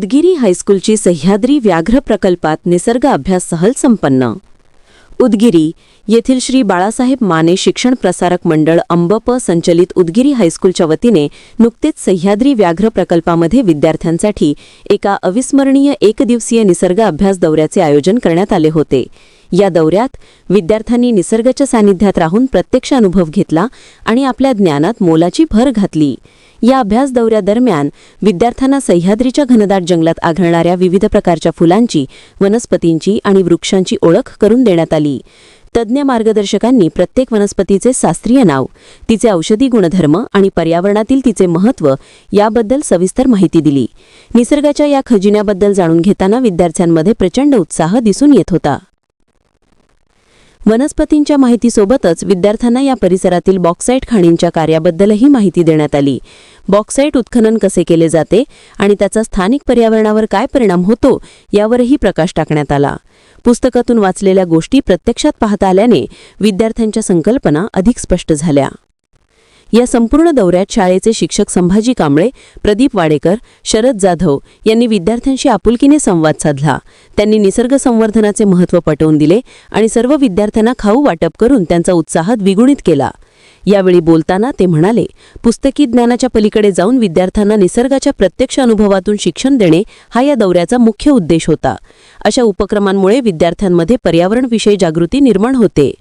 उदगिरी हायस्कूलची सह्याद्री व्याघ्र प्रकल्पात निसर्ग अभ्यास सहल संपन्न. उदगिरी येथील श्री बाळासाहेब माने शिक्षण प्रसारक मंडळ अंबप संचलित उदगिरी हायस्कूलच्या वतीने नुकतेच सह्याद्री व्याघ्र प्रकल्पामध्ये विद्यार्थ्यांसाठी एका अविस्मरणीय एकदिवसीय निसर्ग अभ्यास दौऱ्याचे आयोजन करण्यात आले होते. या दौऱ्यात विद्यार्थ्यांनी निसर्गाच्या सानिध्यात राहून प्रत्यक्ष अनुभव घेतला आणि आपल्या ज्ञानात मोलाची भर घातली. या अभ्यास दौऱ्यादरम्यान विद्यार्थ्यांना सह्याद्रीच्या घनदाट जंगलात आढळणाऱ्या विविध प्रकारच्या फुलांची, वनस्पतींची आणि वृक्षांची ओळख करून देण्यात आली. तज्ज्ञ मार्गदर्शकांनी प्रत्येक वनस्पतीचे शास्त्रीय नाव, तिचे औषधी गुणधर्म आणि पर्यावरणातील तिचे महत्त्व याबद्दल सविस्तर माहिती दिली. निसर्गाच्या या खजिन्याबद्दल जाणून घेताना विद्यार्थ्यांमध्ये प्रचंड उत्साह दिसून येत होता. वनस्पतींच्या माहितीसोबतच विद्यार्थ्यांना या परिसरातील बॉक्साईट खाणींच्या कार्याबद्दलही माहिती देण्यात आली. बॉक्साईट उत्खनन कसे केले जाते आणि त्याचा स्थानिक पर्यावरणावर काय परिणाम होतो यावरही प्रकाश टाकण्यात आला. पुस्तकातून वाचलेल्या गोष्टी प्रत्यक्षात पाहता आल्याने विद्यार्थ्यांच्या संकल्पना अधिक स्पष्ट झाल्या. या संपूर्ण दौऱ्यात शाळेचे शिक्षक संभाजी कांबळे, प्रदीप वाडेकर, शरद जाधव यांनी विद्यार्थ्यांशी आपुलकीने संवाद साधला. त्यांनी निसर्ग संवर्धनाचे महत्त्व पटवून दिले आणि सर्व विद्यार्थ्यांना खाऊ वाटप करून त्यांचा उत्साह द्विगुणित केला. यावेळी बोलताना ते म्हणाले, पुस्तकी ज्ञानाच्या पलीकडे जाऊन विद्यार्थ्यांना निसर्गाच्या प्रत्यक्ष अनुभवातून शिक्षण देणे हा या दौऱ्याचा मुख्य उद्देश होता. अशा उपक्रमांमुळे विद्यार्थ्यांमध्ये पर्यावरणविषयी जागृती निर्माण होते.